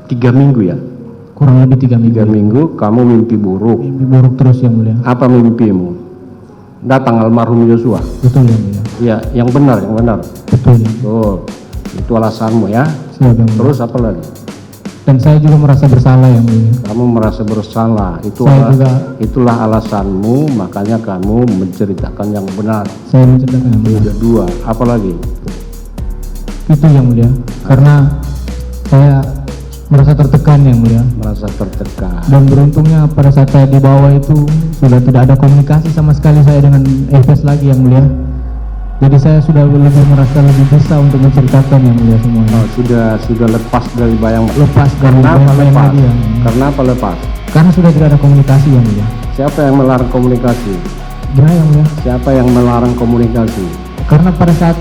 3 minggu ya? Kurang lebih 3 minggu. 3 minggu kamu mimpi buruk. Mimpi buruk terus yang mulia. Apa mimpimu? Datang almarhum Yosua. Betul yang mulia. Ya, yang benar, yang benar. Betul ya. Betul. Itu alasanmu ya. Siap yang mulia. Terus apa lagi? Dan saya juga merasa bersalah yang mulia. Kamu merasa bersalah. Itulah alasanmu, makanya kamu menceritakan yang benar. Saya menceritakan yang mulia. Udah 2. Apa lagi? Itu yang mulia. Karena saya merasa tertekan yang mulia. Merasa tertekan. Dan beruntungnya pada saat saya di bawah itu sudah tidak ada komunikasi sama sekali saya dengan Efes lagi yang mulia. Jadi saya sudah merasa lebih bisa untuk menceritakan yang mulia semuanya. Oh, sudah lepas dari bayang. Lepas dari Karena apa bayang-bayang lepas? tadi, yang mulia. Karena apa lepas? Karena sudah tidak ada komunikasi yang mulia. Siapa yang melarang komunikasi? Gimana yang mulia? Siapa yang melarang komunikasi? Karena pada saat